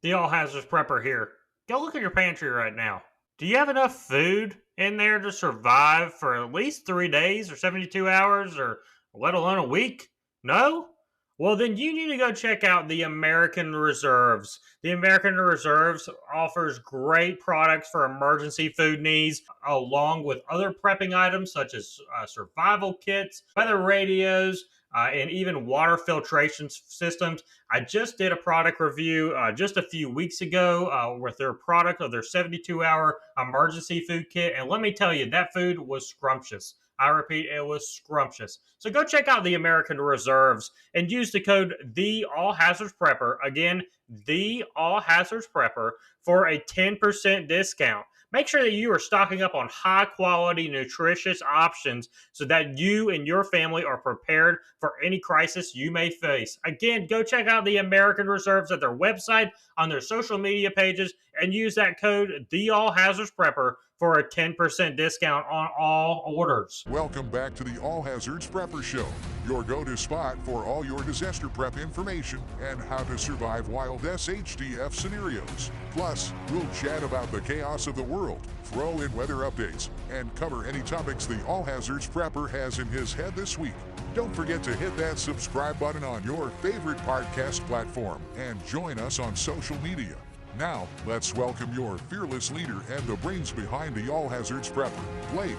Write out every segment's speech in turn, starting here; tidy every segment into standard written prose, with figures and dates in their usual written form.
The All Hazards Prepper here. Go look at your pantry right now. Do you have enough food in there to survive for at least 3 days or 72 hours or let alone a week? No? Well, then you need to go check out the American Reserves. The American Reserves offers great products for emergency food needs, along with other prepping items such as survival kits, weather radios, and even water filtration systems. I just did a product review just a few weeks ago with their product of their 72-hour emergency food kit. And let me tell you, that food was scrumptious. I repeat, it was scrumptious. So go check out the American Reserves and use the code The All Hazards Prepper. Again, The All Hazards Prepper for a 10% discount. Make sure that you are stocking up on high quality, nutritious options so that you and your family are prepared for any crisis you may face. Again, go check out the American Reserves at their website, on their social media pages, and use that code The All Hazards Prepper for a 10% discount on all orders. Welcome back to the All Hazards Prepper Show, your go-to spot for all your disaster prep information and how to survive wild SHTF scenarios. Plus, we'll chat about the chaos of the world, throw in weather updates, and cover any topics the All Hazards Prepper has in his head this week. Don't forget to hit that subscribe button on your favorite podcast platform and join us on social media. Now, let's welcome your fearless leader and the brains behind the All Hazards Prepper, Blake.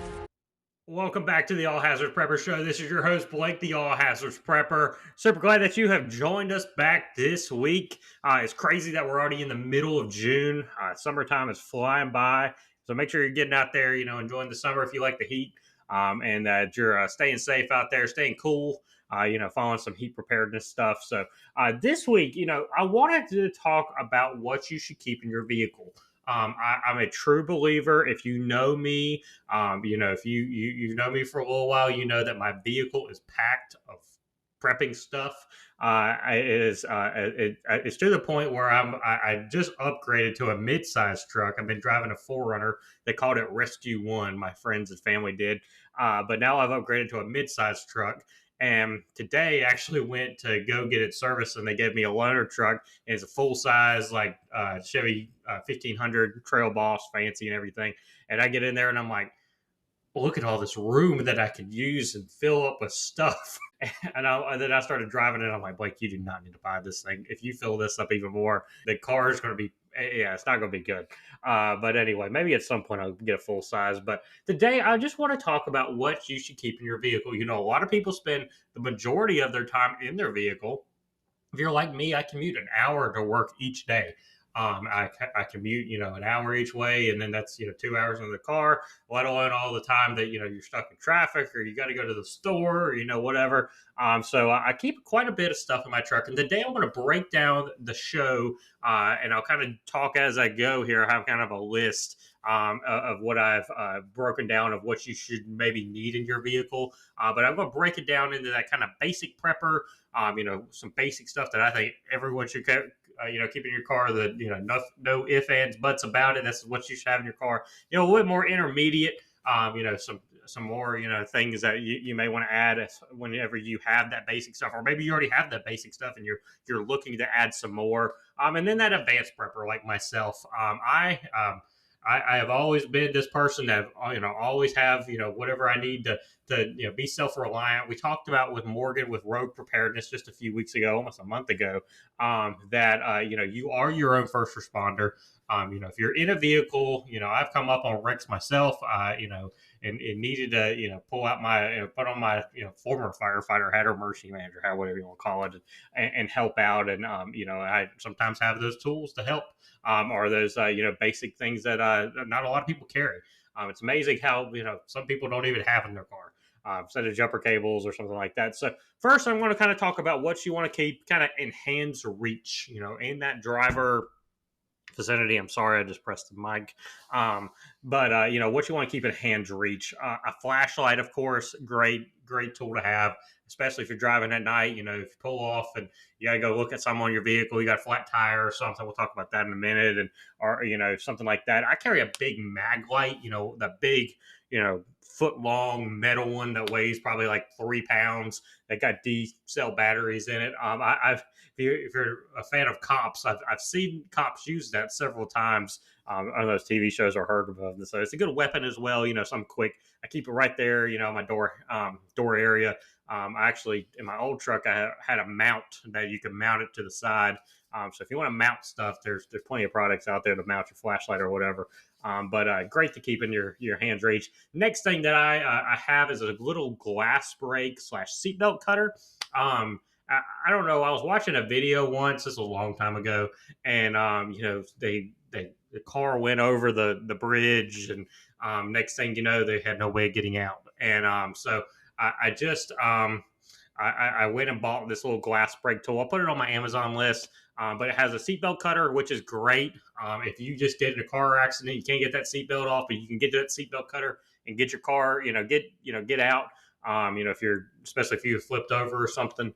Welcome back to the All Hazards Prepper Show. This is your host, Blake, the All Hazards Prepper. Super glad that you have joined us back this week. It's crazy that we're already in the middle of June. Summertime is flying by. So make sure you're getting out there, enjoying the summer if you like the heat, and that you're staying safe out there, staying cool, following some heat preparedness stuff. So this week, I wanted to talk about what you should keep in your vehicle. I'm a true believer. If you know me, if you know me for a little while, you know that my vehicle is packed of prepping stuff. It's to the point where I just upgraded to a mid-sized truck. I've been driving a Forerunner. They called it Rescue One. My friends and family did, but now I've upgraded to a mid-sized truck. And today, I actually went to go get it serviced, and they gave me a loaner truck. And it's a full size, like Chevy 1500 Trail Boss, fancy and everything. And I get in there, and I'm like, look at all this room that I could use and fill up with stuff. And then I started driving it. I'm like, Blake, you do not need to buy this thing. If you fill this up even more, the car is going to be, yeah, it's not going to be good. But anyway, maybe at some point I'll get a full size. But today I just want to talk about what you should keep in your vehicle. A lot of people spend the majority of their time in their vehicle. If you're like me, I commute an hour to work each day. I commute, an hour each way, and then that's 2 hours in the car. Let alone all the time that you're stuck in traffic, or you got to go to the store, or whatever. So I keep quite a bit of stuff in my truck, and today I'm going to break down the show, and I'll kind of talk as I go here. I have kind of a list of what I've broken down of what you should maybe need in your vehicle. But I'm going to break it down into that kind of basic prepper, some basic stuff that I think everyone should keep in your car. That no ifs, ands, buts about it. That's what you should have in your car. A little bit more intermediate. Some more things that you may want to add whenever you have that basic stuff, or maybe you already have that basic stuff and you're looking to add some more. And then that advanced prepper like myself. I have always been this person that always have whatever I need to be self reliant. We talked about with Morgan with road preparedness just a few weeks ago, almost a month ago, that you are your own first responder. If you're in a vehicle, I've come up on wrecks myself. And needed to pull out my put on my former firefighter hat or emergency manager hat, whatever you want to call it, and help out. And I sometimes have those tools to help, or those basic things that not a lot of people carry. It's amazing how some people don't even have in their car. Set of jumper cables or something like that. So first, I'm going to kind of talk about what you want to keep kind of in hand's reach, in that driver vicinity. I'm sorry, I just pressed the mic. But what you want to keep in hand's reach. A flashlight, of course, great tool to have, especially if you're driving at night. If you pull off and you got to go look at something on your vehicle, you got a flat tire or something. We'll talk about that in a minute, or something like that. I carry a big mag light, the big foot long metal one that weighs probably like 3 pounds. That got D cell batteries in it. I've if you're a fan of Cops, I've seen Cops use that several times on those TV shows or heard of them. So it's a good weapon as well. Something quick. I keep it right there. My door area. I actually, in my old truck, I had a mount that you can mount it to the side. So if you want to mount stuff, there's plenty of products out there to mount your flashlight or whatever. But great to keep in your hands reach. Next thing that I have is a little glass break slash seatbelt cutter. I don't know. I was watching a video once. This was a long time ago, and the car went over the bridge, and next thing you know, they had no way of getting out. And so I just I went and bought this little glass break tool. I'll put it on my Amazon list. But it has a seatbelt cutter, which is great. If you just get in a car accident, you can't get that seatbelt off, but you can get to that seatbelt cutter and get your car, get out. If you're, especially if you flipped over or something,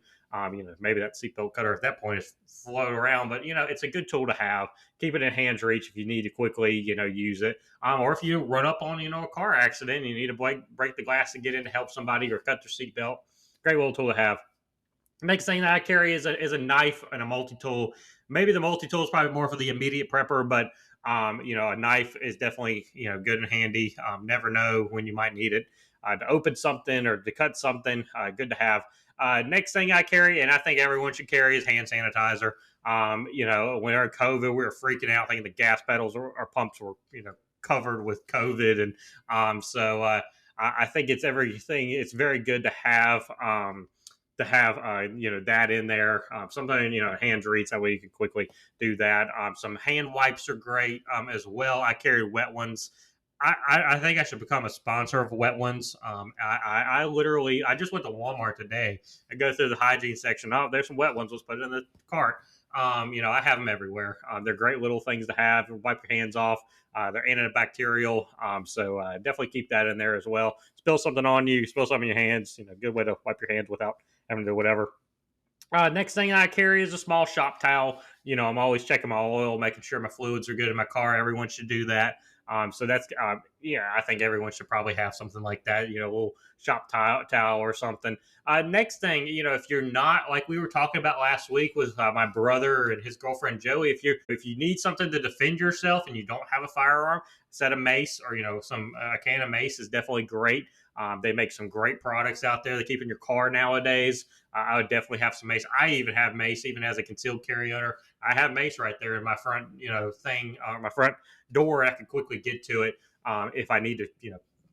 maybe that seatbelt cutter at that point is floating around. But it's a good tool to have. Keep it in hands reach if you need to quickly, use it. Or if you run up on, a car accident and you need to break the glass to get in to help somebody or cut their seatbelt. Great little tool to have. Next thing that I carry is a knife and a multi-tool. Maybe the multi-tool is probably more for the immediate prepper, but a knife is definitely good and handy. Never know when you might need it to open something or to cut something. Good to have. Next thing I carry, and I think everyone should carry, is hand sanitizer. When we were in COVID, we were freaking out thinking the gas pedals or pumps were covered with COVID, and so I think it's everything. It's very good to have. That in there. Sometimes hands reach, that way you can quickly do that. Some hand wipes are great as well. I carry wet ones. I think I should become a sponsor of wet ones. I literally I just went to Walmart today. I go through the hygiene section. Oh, there's some wet ones. Let's put it in the cart. I have them everywhere. They're great little things to have. Wipe your hands off. They're antibacterial, so definitely keep that in there as well. Spill something on you, spill something in your hands. Good way to wipe your hands without having to do whatever. Next thing I carry is a small shop towel. I'm always checking my oil, making sure my fluids are good in my car. Everyone should do that. So that's I think everyone should probably have something like that. A little shop towel or something. Next thing, if you're not, like we were talking about last week with my brother and his girlfriend Joey, if you need something to defend yourself and you don't have a firearm, a set of mace or some a can of mace is definitely great. They make some great products out there to keep in your car nowadays. I would definitely have some mace. I even have mace, even as a concealed carry owner. I have mace right there in my front, my front door. I can quickly get to it if I need to,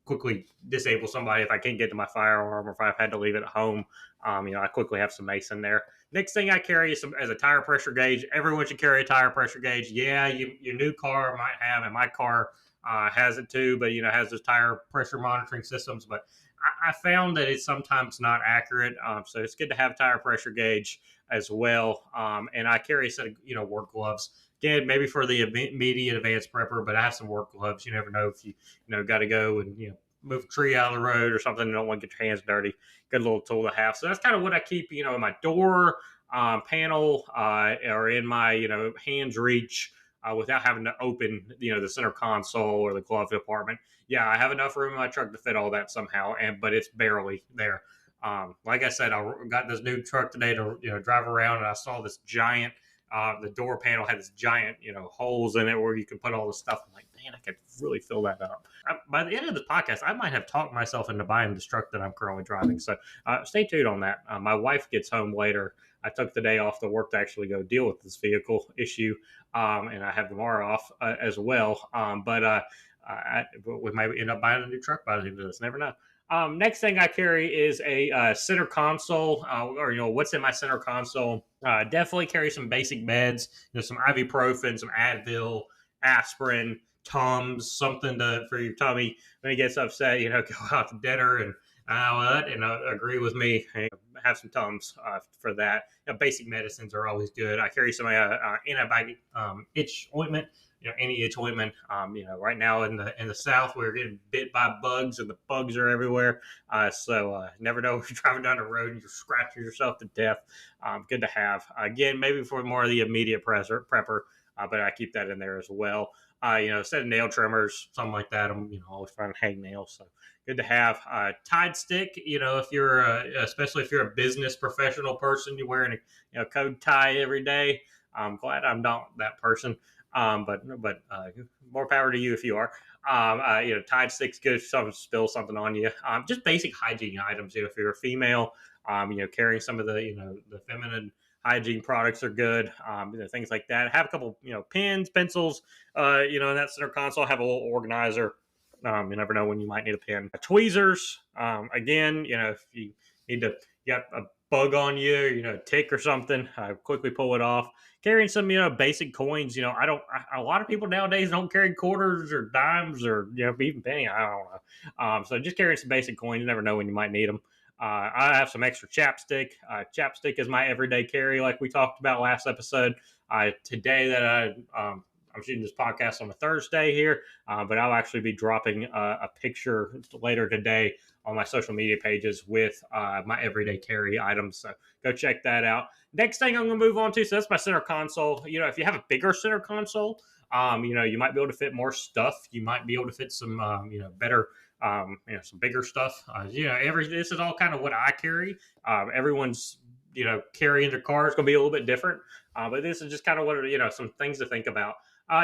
quickly disable somebody if I can't get to my firearm or if I've had to leave it at home. I quickly have some mace in there. Next thing I carry is as a tire pressure gauge. Everyone should carry a tire pressure gauge. Yeah, your new car might have, and my car has it too, but has those tire pressure monitoring systems. But I found that it's sometimes not accurate, so it's good to have a tire pressure gauge as well. And I carry a set of work gloves. Again, maybe for the immediate advanced prepper, but I have some work gloves. You never know if you got to go and move a tree out of the road or something. You don't want to get your hands dirty. Good little tool to have. So that's kind of what I keep in my door panel or in my hands reach. Without having to open, the center console or the glove compartment. Yeah, I have enough room in my truck to fit all that somehow, but it's barely there. Like I said, I got this new truck today to drive around, and I saw this giant. The door panel had this giant, holes in it where you can put all the stuff. I'm like, man, I could really fill that up. By the end of the podcast, I might have talked myself into buying this truck that I'm currently driving. So stay tuned on that. My wife gets home later. I took the day off to work to actually go deal with this vehicle issue, and I have tomorrow off as well. But we might end up buying a new truck by the end of this. Never know. Next thing I carry is a center console, or what's in my center console. Definitely carry some basic meds, some ibuprofen, some Advil, aspirin, Tums, something for your tummy when it gets upset. Go out to dinner and agree with me. Have some Tums for that. Basic medicines are always good. I carry some antibiotic itch ointment. Any itch ointment. Right now in the South, we're getting bit by bugs, and the bugs are everywhere. So never know if you're driving down the road and you're scratching yourself to death. Good to have. Again, maybe for more of the immediate prepper. but I keep that in there as well. A set of nail trimmers, something like that. I'm always trying to hang nails, so good to have. Tide stick, if you're especially if you're a business professional person, you're wearing a code tie every day. I'm glad I'm not that person. But more power to you if you are. Tide sticks good if someone spills something on you. Just basic hygiene items. If you're a female, carrying some of the feminine hygiene products are good. Things like that. Have a couple, pens, pencils, in that center console. Have a little organizer. You never know when you might need a pen. Tweezers. Again, if you you got a bug on you, tick or something, quickly pull it off. Carrying some, basic coins. I don't. A lot of people nowadays don't carry quarters or dimes or even penny. I don't know. So just carrying some basic coins. You never know when you might need them. I have some extra chapstick. Chapstick is my everyday carry, like we talked about last episode. Today that I'm shooting this podcast on a Thursday here, but I'll actually be dropping a picture later today on my social media pages with my everyday carry items. So go check that out. Next thing I'm going to move on to, so that's my center console. If you have a bigger center console, you might be able to fit more stuff. You might be able to fit some, better, some bigger stuff. This is all kind of what I carry. Everyone's, carrying their car is going to be a little bit different. But this is just kind of what, some things to think about.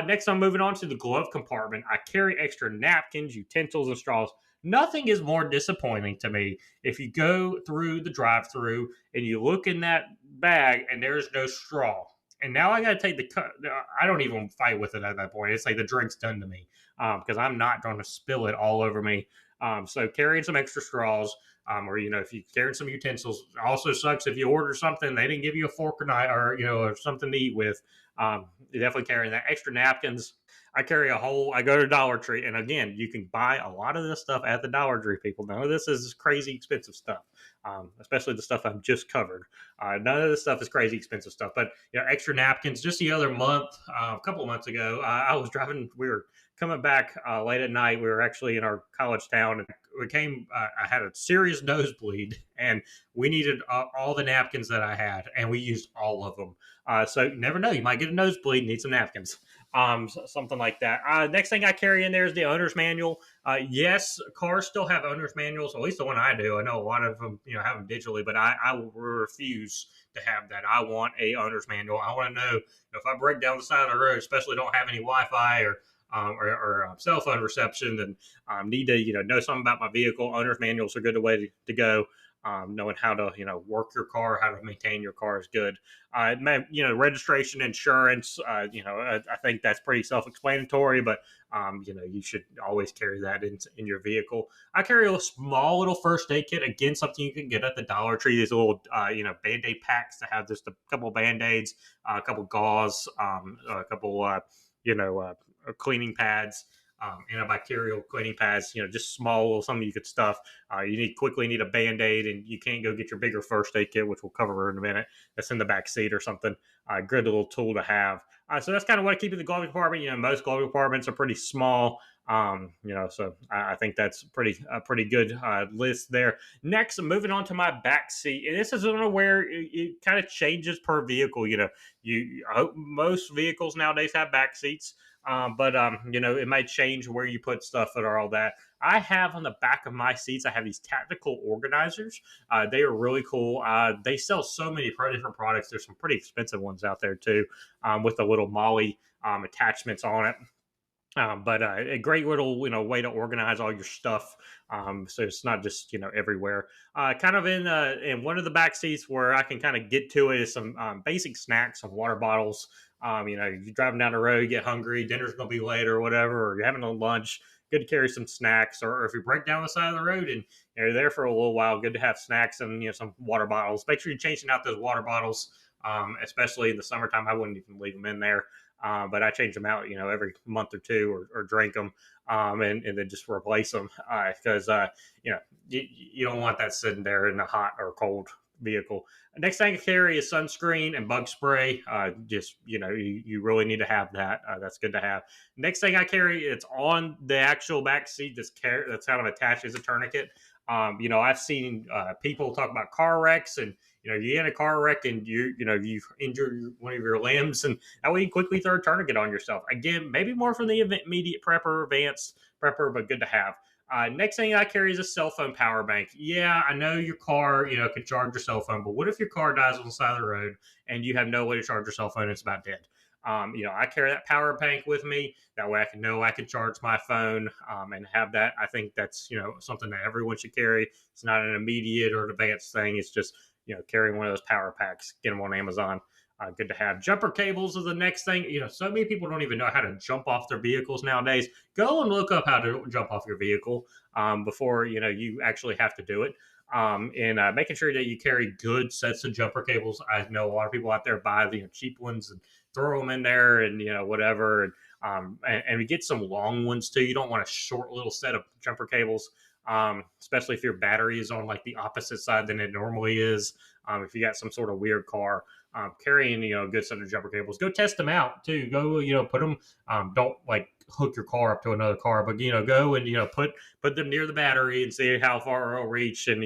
Next, I'm moving on to the glove compartment. I carry extra napkins, utensils, and straws. Nothing is more disappointing to me if you go through the drive-through and you look in that bag and there's no straw. And now I got to take the cup. I don't even fight with it at that point. It's like the drink's done to me because I'm not going to spill it all over me. So carrying some extra straws, or if you carry some utensils. It also sucks if you order something they didn't give you a fork or knife or something to eat with. You're definitely carrying that. Extra napkins. I go to Dollar Tree, and again, you can buy a lot of this stuff at the Dollar Tree, people. None of this is crazy expensive stuff, especially the stuff I've just covered. None of this stuff is crazy expensive stuff, but extra napkins. Just the other month, a couple of months ago, I was driving. We were coming back late at night. We were actually in our college town, and I had a serious nosebleed, and we needed all the napkins that I had, and we used all of them. So you never know, you might get a nosebleed, need some napkins. Something like that. Next thing I carry in there is the owner's manual. Yes, cars still have owner's manuals, at least the one I do. I know a lot of them, have them digitally, but I will refuse to have that. I want a owner's manual. I want to know if I break down the side of the road, especially don't have any Wi-Fi or cell phone reception, then need to know something about my vehicle. Owner's manuals are a good way to go. Knowing how to work your car, how to maintain your car is good. Registration, insurance. I think that's pretty self-explanatory, but you should always carry that in your vehicle. I carry a small little first aid kit. Again, something you can get at the Dollar Tree. These little Band-Aid packs that have just a couple Band-Aids, a couple gauze, a couple cleaning pads. Antibacterial cleaning pads, just small little something you could stuff. You quickly need a Band-Aid, and you can't go get your bigger first aid kit, which we'll cover in a minute. That's in the back seat or something. Good little tool to have. So that's kind of what I keep in the glove compartment. Most glove compartments are pretty small. So I think that's a pretty good list there. Next, moving on to my back seat, and this is where it kind of changes per vehicle. Most vehicles nowadays have back seats. But it might change where you put stuff and all that. I have on the back of my seats, I have these tactical organizers. They are really cool. They sell so many different products. There's some pretty expensive ones out there too, with the little Molly attachments on it. But a great little way to organize all your stuff, so it's not just everywhere. Kind of in one of the back seats where I can kind of get to it is some basic snacks, some water bottles. If you're driving down the road, you get hungry, dinner's gonna be late or whatever, or you're having a lunch. Good to carry some snacks, or if you break down the side of the road and you're there for a little while, good to have snacks and some water bottles. Make sure you're changing out those water bottles, especially in the summertime. I wouldn't even leave them in there. But I change them out, every month or two, or drink them, and then just replace them because you don't want that sitting there in a hot or cold vehicle. Next thing I carry is sunscreen and bug spray. You really need to have that. That's good to have. Next thing I carry, it's on the actual back seat. That's kind of attached as a tourniquet. I've seen people talk about car wrecks and you get in a car wreck and you've injured one of your limbs, and that way you quickly throw a tourniquet on yourself. Again, maybe more from the immediate prepper, advanced prepper, but good to have. Next thing I carry is a cell phone power bank. Yeah, I know your car, can charge your cell phone, but what if your car dies on the side of the road and you have no way to charge your cell phone and it's about dead? I carry that power bank with me. That way I can know I can charge my phone and have that. I think that's, something that everyone should carry. It's not an immediate or advanced thing. It's just, carrying one of those power packs, get them on Amazon. Good to have. Jumper cables is the next thing. So many people don't even know how to jump off their vehicles nowadays. Go and look up how to jump off your vehicle before you actually have to do it. And making sure that you carry good sets of jumper cables. I know a lot of people out there buy the cheap ones and throw them in there, and whatever. And we get some long ones too. You don't want a short little set of jumper cables. Especially if your battery is on like the opposite side than it normally is. If you got some sort of weird car, carrying a good set of jumper cables, go test them out too. Go put them. Don't like hook your car up to another car, but go and put them near the battery and see how far it'll reach, and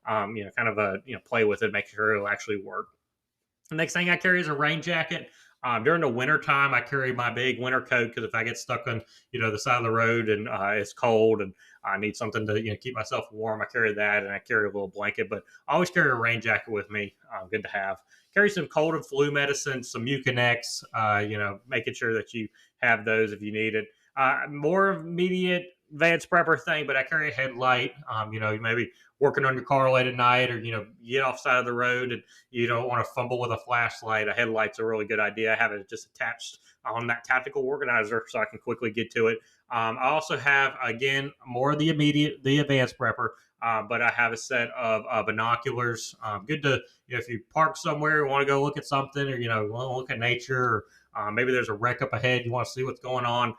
kind of play with it, make sure it'll actually work. The next thing I carry is a rain jacket. During the winter time, I carry my big winter coat because if I get stuck on the side of the road and it's cold and I need something to keep myself warm, I carry that, and I carry a little blanket. But I always carry a rain jacket with me. Good to have. Carry some cold and flu medicine, some Mucinex. Making sure that you have those if you need it. More immediate advanced prepper thing, but I carry a headlight. Maybe working on your car late at night, or you get off side of the road and you don't want to fumble with a flashlight. A headlight's a really good idea. I have it just attached on that tactical organizer so I can quickly get to it. I also have, again, more of the advanced prepper, but I have a set of binoculars. Good to, if you park somewhere, you want to go look at something, or want to look at nature, or maybe there's a wreck up ahead, you want to see what's going on.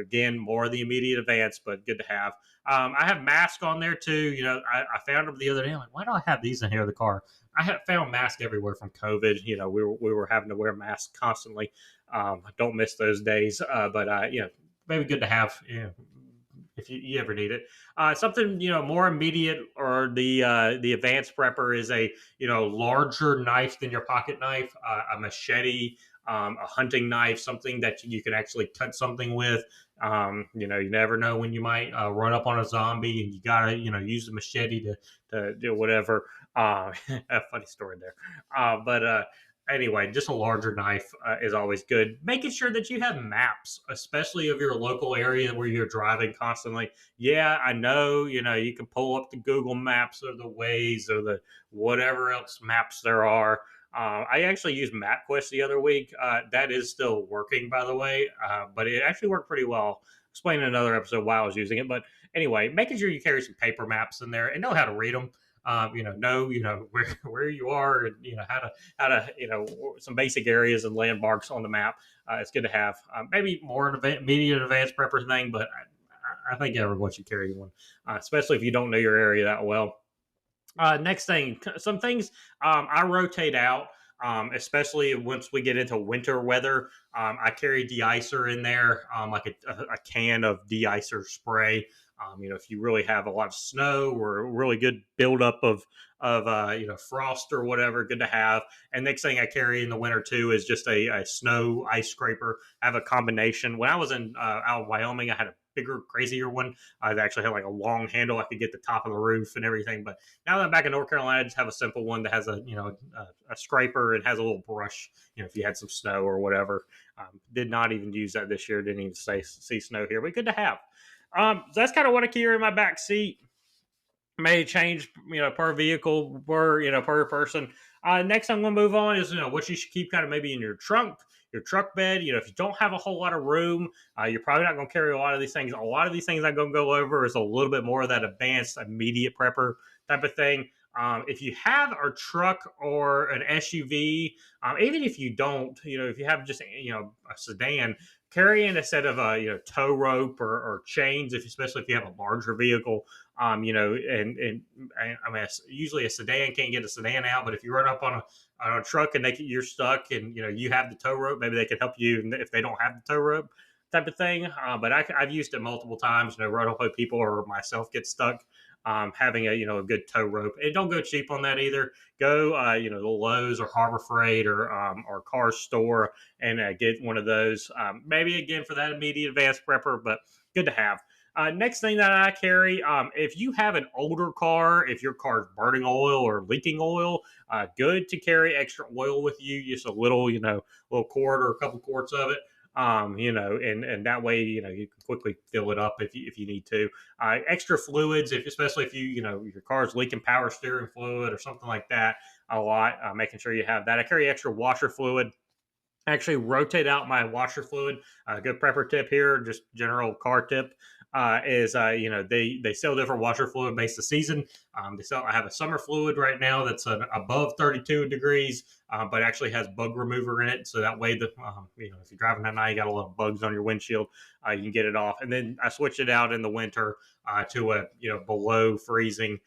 Again, more of the immediate advance, but good to have. I have masks on there too. I found them the other day. I'm like, why do I have these in here in the car? I have found masks everywhere from COVID. We were having to wear masks constantly. I don't miss those days, but maybe good to have. If you ever need it. Something more immediate, or the advanced prepper is a larger knife than your pocket knife, a machete, a hunting knife, something that you can actually cut something with. You never know when you might run up on a zombie, and you gotta use the machete to do whatever. A funny story there, but. Anyway, just a larger knife is always good. Making sure that you have maps, especially of your local area where you're driving constantly. Yeah, I know, you can pull up the Google Maps or the Waze or the whatever else maps there are. I actually used MapQuest the other week. That is still working, by the way, but it actually worked pretty well. I'll explain in another episode why I was using it. But anyway, making sure you carry some paper maps in there and know how to read them. Know where you are, and how to some basic areas and landmarks on the map. It's good to have. Maybe more an immediate advanced prepper thing, but I think everyone should carry one, especially if you don't know your area that well. Next thing, some things I rotate out. Especially once we get into winter weather, I carry de-icer in there, like a can of de-icer spray. If you really have a lot of snow or a really good buildup of frost or whatever, good to have. And next thing I carry in the winter too is just a snow ice scraper. I have a combination. When I was in out of Wyoming, I had a bigger, crazier one. I actually had like a long handle. I could get the top of the roof and everything. But now that I'm back in North Carolina, I just have a simple one that has a scraper and has a little brush. If you had some snow or whatever. Did not even use that this year. Didn't even see snow here, but good to have. So that's kind of what I carry in my back seat. May change, per vehicle, per person. Next, I'm going to move on is, what you should keep kind of maybe in your trunk, your truck bed. If you don't have a whole lot of room, you're probably not going to carry a lot of these things. A lot of these things I'm going to go over is a little bit more of that advanced, immediate prepper type of thing. If you have a truck or an SUV, even if you don't, if you have just, a sedan, carrying a set of, tow rope or chains, especially if you have a larger vehicle, and I mean, usually a sedan can't get a sedan out, but if you run up on a truck and you're stuck and, you have the tow rope, maybe they can help you if they don't have the tow rope type of thing. But I've used it multiple times, run up on people or myself get stuck. having a good tow rope. And don't go cheap on that either. Go the Lowe's or Harbor Freight or Car Store and get one of those. Maybe again for that immediate advanced prepper, but good to have. Next thing that I carry, if you have an older car, if your car is burning oil or leaking oil, good to carry extra oil with you, just a little, little quart or a couple quarts of it. And that way, you can quickly fill it up if you need to. Extra fluids, if especially if your car's leaking power steering fluid or something like that, a lot. Making sure you have that. I carry extra washer fluid. Actually rotate out my washer fluid. Good prepper tip here, just general car tip. Is they sell different washer fluid based the season. I have a summer fluid right now that's above 32 degrees, but actually has bug remover in it, so that way if you're driving at night, you got a lot of bugs on your windshield, you can get it off. And then I switch it out in the winter to a below freezing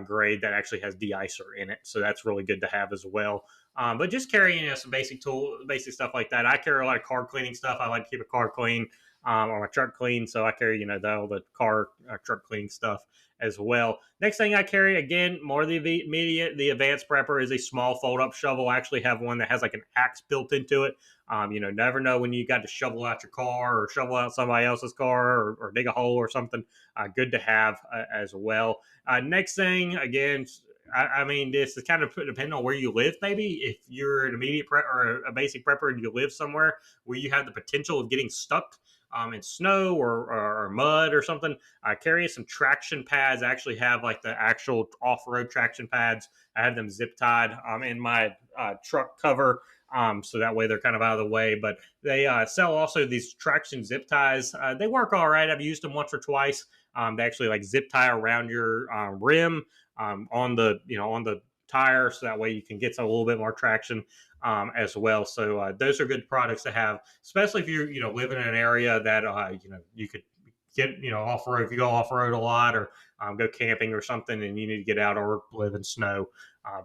grade that actually has de-icer in it, so that's really good to have as well. But just carrying some basic stuff like that. I carry a lot of car cleaning stuff. I like to keep a car clean or my truck clean, so I carry all the car truck cleaning stuff as well. Next thing I carry, again, more of the immediate, the advanced prepper is a small fold-up shovel. I actually have one that has like an axe built into it. Never know when you got to shovel out your car or shovel out somebody else's car or dig a hole or something. Good to have as well. Next thing, again, I mean, this is kind of depending on where you live. Maybe if you're an immediate prep or a basic prepper and you live somewhere where you have the potential of getting stuck in snow or mud or something, carry some traction pads. I actually have like the actual off-road traction pads. I have them zip tied in my truck cover. So that way they're kind of out of the way. But they sell also these traction zip ties. They work all right. I've used them once or twice. They actually like zip tie around your rim on the tire, so that way you can get a little bit more traction as well. So those are good products to have, especially if you live in an area that you could get off road. If you go off road a lot or go camping or something, and you need to get out or live in snow,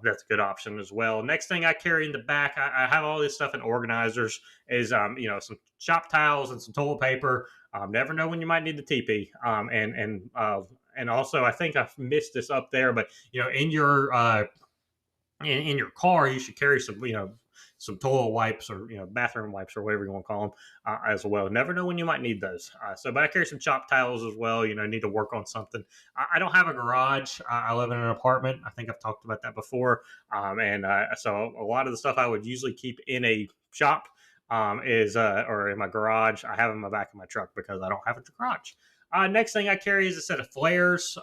that's a good option as well. Next thing I carry in the back, I have all this stuff in organizers. Is some shop towels and some toilet paper. Never know when you might need the TP. And also, I think I've missed this up there, but in your in your car, you should carry some toilet wipes or bathroom wipes or whatever you want to call them as well. Never know when you might need those. But I carry some chop towels as well. Need to work on something. I don't have a garage. I live in an apartment. I think I've talked about that before. So a lot of the stuff I would usually keep in a shop or in my garage. I have in my back of my truck because I don't have a garage. Next thing I carry is a set of flares.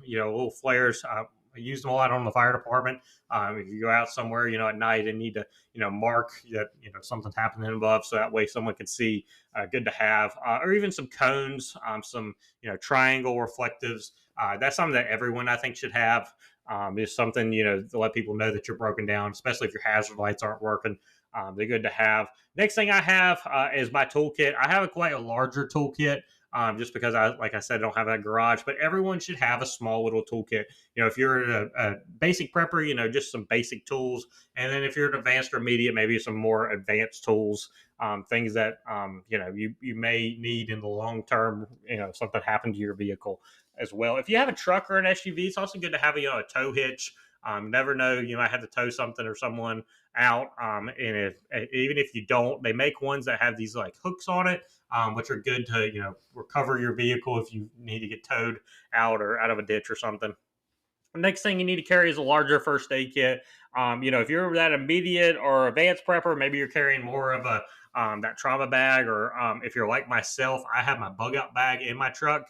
Little flares. I use them a lot on the fire department. If you go out somewhere, at night and need to, mark that, something's happening above, so that way someone can see. Good to have, or even some cones, some, triangle reflectives. That's something that everyone I think should have. Is something to let people know that you're broken down, especially if your hazard lights aren't working. They're good to have. Next thing I have is my toolkit. I have quite a larger toolkit. Just because like I said, I don't have a garage, but everyone should have a small little toolkit. If you're a basic prepper, just some basic tools. And then if you're an advanced or immediate, maybe some more advanced tools, things that, you may need in the long term, something happened to your vehicle as well. If you have a truck or an SUV, it's also good to have, a tow hitch. Never know, I had to tow something or someone out. And even if you don't, they make ones that have these like hooks on it, which are good to, recover your vehicle if you need to get towed out or out of a ditch or something. The next thing you need to carry is a larger first aid kit. If you're that immediate or advanced prepper, maybe you're carrying more of a that trauma bag, or if you're like myself, I have my bug out bag in my truck,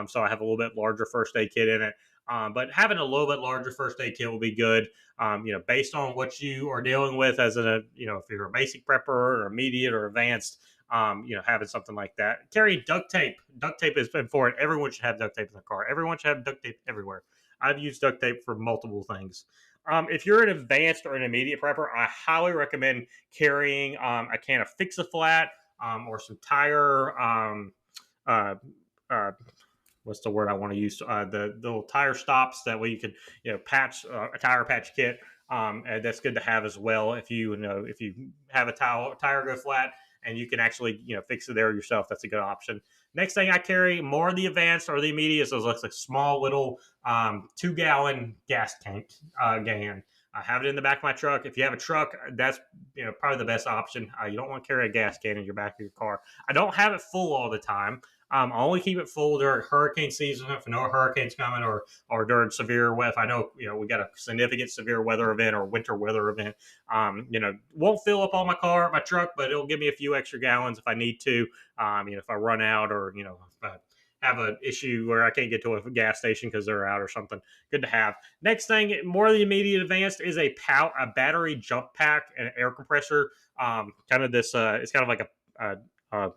so I have a little bit larger first aid kit in it. But having a little bit larger first aid kit will be good. Based on what you are dealing with as if you're a basic prepper or immediate or advanced, having something like that. Carry duct tape. Duct tape is important. Everyone should have duct tape in their car. Everyone should have duct tape everywhere. I've used duct tape for multiple things. If you're an advanced or an immediate prepper, I highly recommend carrying a can of Fix-A-Flat or some tire. What's the word I want to use? The little tire stops. That way you can patch a tire patch kit. And that's good to have as well. If you have a tire go flat and you can actually fix it there yourself. That's a good option. Next thing I carry, more of the advanced or the immediate, so it's like a small little 2-gallon gas tank can. I have it in the back of my truck. If you have a truck, that's probably the best option. You don't want to carry a gas can in your back of your car. I don't have it full all the time. I only keep it full during hurricane season if I know a hurricane's coming, or during severe weather. If I know we got a significant severe weather event or winter weather event, won't fill up all my truck, but it'll give me a few extra gallons if I need to. If I run out, or if I have an issue where I can't get to a gas station because they're out or something. Good to have. Next thing, more of the immediate advanced, is a battery jump pack and air compressor. Kind of this, it's kind of like a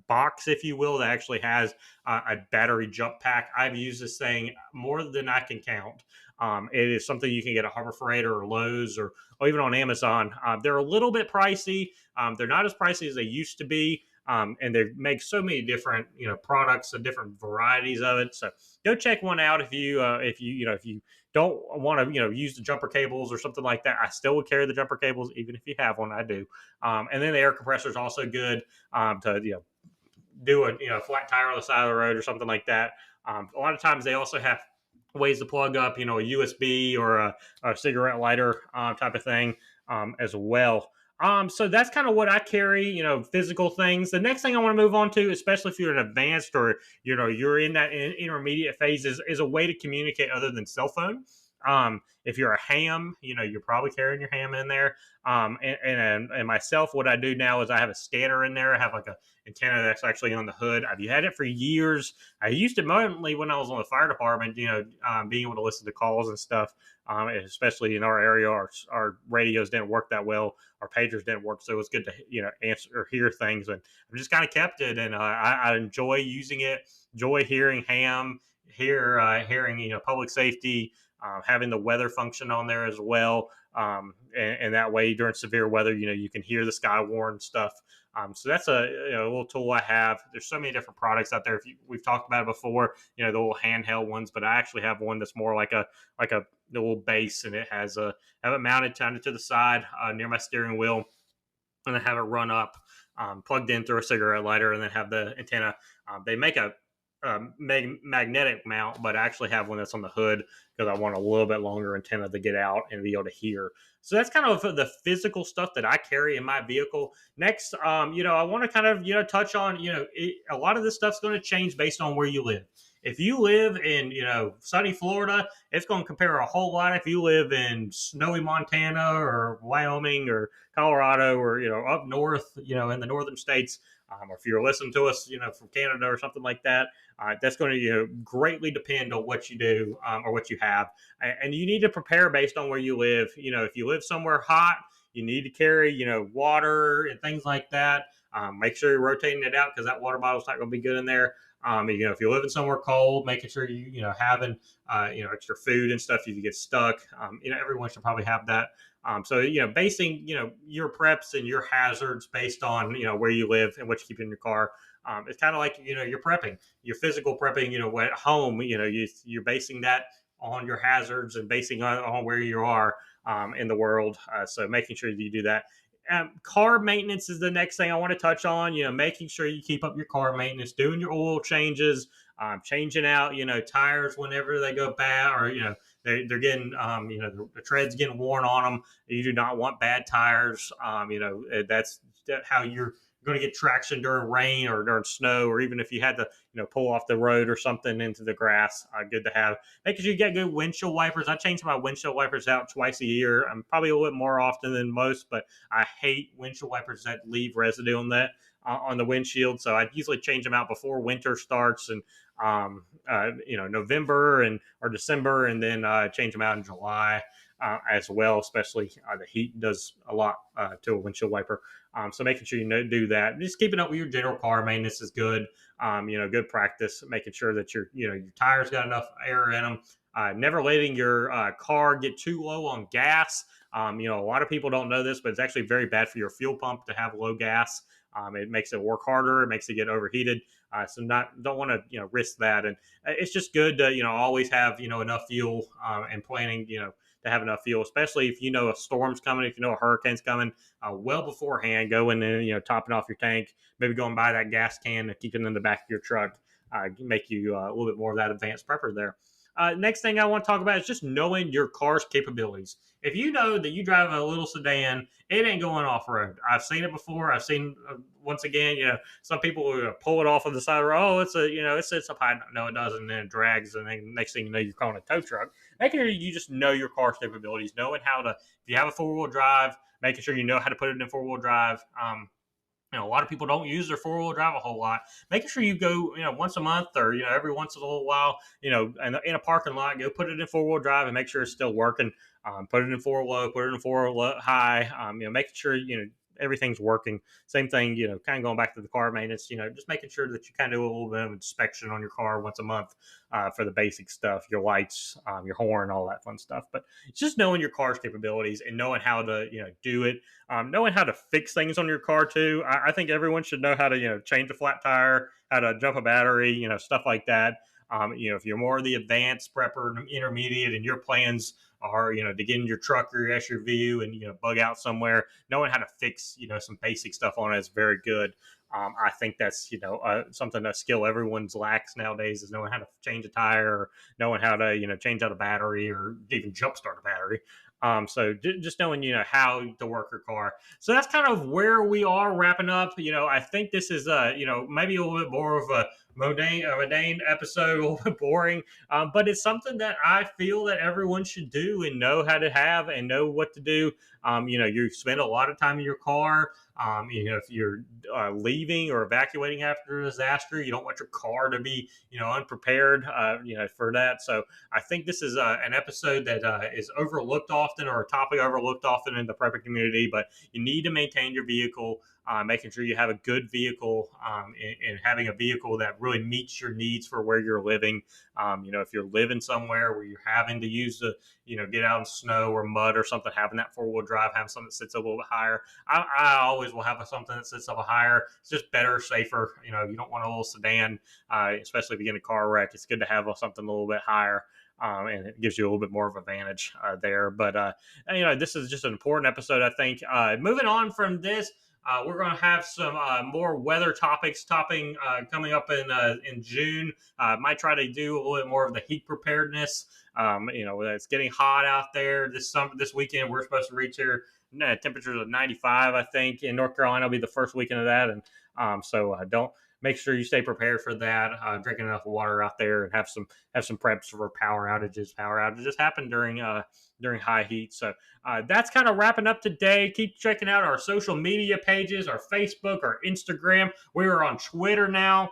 box, if you will, that actually has a battery jump pack. I've used this thing more than I can count. It is something you can get at Harbor Freight or Lowe's, or even on Amazon. They're a little bit pricey. They're not as pricey as they used to be. And they make so many different products and different varieties of it. So go check one out if you don't want to use the jumper cables or something like that. I still would carry the jumper cables even if you have one. I do. And then the air compressor is also good to do a flat tire on the side of the road or something like that. A lot of times they also have ways to plug up a USB or a cigarette lighter type of thing as well. So that's kind of what I carry, physical things. The next thing I want to move on to, especially if you're an advanced or, you're in that intermediate phase, is a way to communicate other than cell phone. If you're a ham, you're probably carrying your ham in there. And myself, what I do now is I have a scanner in there. I have like a antenna that's actually on the hood. I've had it for years. I used it mainly when I was on the fire department, being able to listen to calls and stuff. Especially in our area, our radios didn't work that well. Our pagers didn't work, so it was good to answer or hear things. And I've just kind of kept it, and I enjoy using it. Enjoy hearing ham, hearing public safety, having the weather function on there as well. And that way during severe weather, you can hear the Skywarn stuff. So that's a little tool I have. There's so many different products out there. We've talked about it before, the little handheld ones, but I actually have one that's more like a little base, and it has have it mounted kind of to the side near my steering wheel, and then have it run up, plugged in through a cigarette lighter, and then have the antenna. They make a magnetic mount, but I actually have one that's on the hood because I want a little bit longer antenna to get out and be able to hear. So that's kind of the physical stuff that I carry in my vehicle. Next, I want to kind of touch on a lot of this stuff's going to change based on where you live. If you live in sunny Florida, it's going to compare a whole lot. If you live in snowy Montana or Wyoming or Colorado or up north, in the northern states, or if you're listening to us, from Canada or something like that, that's going to greatly depend on what you do or what you have, and you need to prepare based on where you live. If you live somewhere hot, you need to carry water and things like that. Make sure you're rotating it out because that water bottle's not going to be good in there. If you're living somewhere cold, making sure having extra food and stuff if you get stuck. Everyone should probably have that. So basing your preps and your hazards based on where you live and what you keep in your car. It's kind of like you're prepping, your physical prepping. At home, you're basing that on your hazards and basing on where you are in the world. So making sure that you do that. Car maintenance is the next thing I want to touch on. Making sure you keep up your car maintenance, doing your oil changes, changing out tires whenever they go bad, or they're getting the tread's getting worn on them. You do not want bad tires. That's how you're going to get traction during rain or during snow, or even if you had to pull off the road or something into the grass. Good to have. Making sure you get good windshield wipers. I change my windshield wipers out twice a year. I'm probably a little bit more often than most, but I hate windshield wipers that leave residue on that on the windshield. So I usually change them out before winter starts, and November or December, and then change them out in July as well. Especially the heat does a lot to a windshield wiper. So making sure you do that. Just keeping up with your general car maintenance is good. Good practice. Making sure that your tires got enough air in them. Never letting your car get too low on gas. A lot of people don't know this, but it's actually very bad for your fuel pump to have low gas. It makes it work harder. It makes it get overheated. So don't want to risk that. And it's just good to always have enough fuel and planning to to have enough fuel, especially if you know a storm's coming, if you know a hurricane's coming. Well beforehand, go in and topping off your tank, maybe go and buy that gas can to keep it in the back of your truck. Make you a little bit more of that advanced prepper there. Next thing I want to talk about is just knowing your car's capabilities. If you know that you drive a little sedan, it ain't going off road. I've seen it before. I've seen once again, some people will pull it off of the side of the road. Oh, it sits up high. No, it doesn't. And then it drags, and then next thing you know, you're calling a tow truck. Making sure you just know your car's capabilities, knowing how to. If you have a 4-wheel drive, making sure you know how to put it in 4-wheel drive. A lot of people don't use their 4-wheel drive a whole lot. Making sure you go, once a month or, every once in a little while, in a parking lot, go put it in 4-wheel drive and make sure it's still working. Put it in 4 low, put it in 4 low, high, making sure, everything's working. Same thing, kind of going back to the car maintenance, just making sure that you kind of do a little bit of inspection on your car once a month for the basic stuff, your lights, your horn, all that fun stuff. But it's just knowing your car's capabilities and knowing how to, do it, knowing how to fix things on your car too. I think everyone should know how to, change a flat tire, how to jump a battery, stuff like that. If you're more of the advanced prepper, intermediate, and your plans are, to get in your truck or your SUV and, bug out somewhere, knowing how to fix, some basic stuff on it is very good. I think that's, something, a skill everyone's lacks nowadays is knowing how to change a tire or knowing how to, change out a battery or even jumpstart a battery. So just knowing, how to work your car. So that's kind of where we are wrapping up. I think this is, maybe a little bit more of a mundane episode, a little bit boring, but it's something that I feel that everyone should do and know how to have and know what to do. You spend a lot of time in your car. If you're leaving or evacuating after a disaster, you don't want your car to be, unprepared, for that. So I think this is an episode that is overlooked often, or a topic overlooked often in the prepping community, but you need to maintain your vehicle. Making sure you have a good vehicle, and having a vehicle that really meets your needs for where you're living. If you're living somewhere where you're having to use get out in snow or mud or something, having that 4-wheel drive, having something that sits a little bit higher. I always will have something that sits up higher. It's just better, safer. You don't want a little sedan, especially if you get in a car wreck. It's good to have something a little bit higher. And it gives you a little bit more of advantage there. But, this is just an important episode, I think. Moving on from this, we're going to have some more weather topics coming up in June. Might try to do a little bit more of the heat preparedness. It's getting hot out there this weekend. We're supposed to reach here temperatures of 95, I think. In North Carolina will be the first weekend of that. And so don't make sure you stay prepared for that. Drinking enough water out there and have some preps for power outages. Power outages happen during high heat. So that's kind of wrapping up today. Keep checking out our social media pages, our Facebook, our Instagram. We are on Twitter now.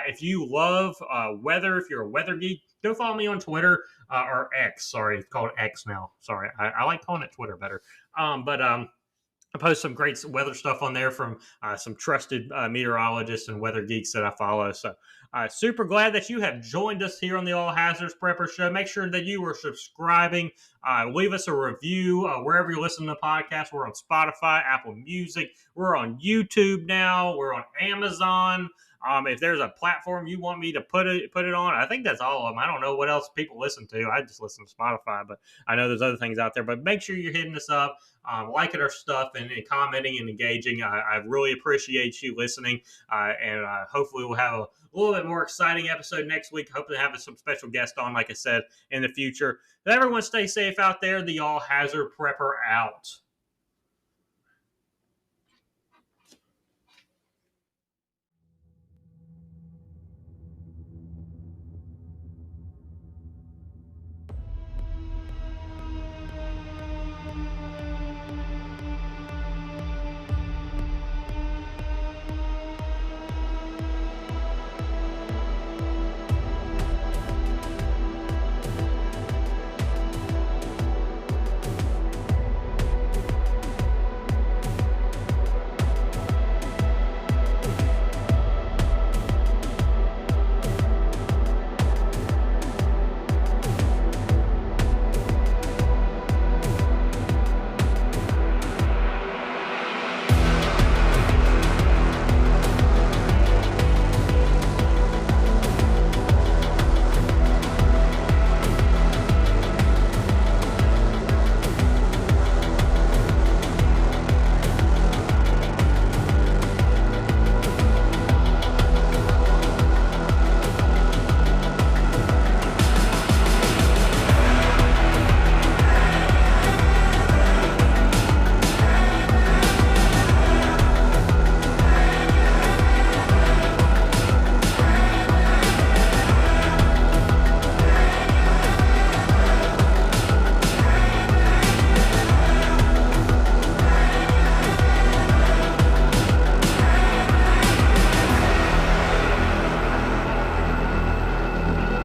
If you love weather, if you're a weather geek, go follow me on Twitter or X. Sorry, it's called X now. Sorry, I like calling it Twitter better. I post some great weather stuff on there from some trusted meteorologists and weather geeks that I follow. So super glad that you have joined us here on the All Hazards Prepper Show. Make sure that you are subscribing. Leave us a review wherever you're listening to podcasts. We're on Spotify, Apple Music. We're on YouTube now. We're on Amazon. If there's a platform you want me to put it on, I think that's all of them. I don't know what else people listen to. I just listen to Spotify, but I know there's other things out there. But make sure you're hitting us up, liking our stuff, and commenting and engaging. I really appreciate you listening, and hopefully we'll have a little bit more exciting episode next week. Hopefully have some special guest on, like I said, in the future. But everyone stay safe out there. The All Hazard Prepper out.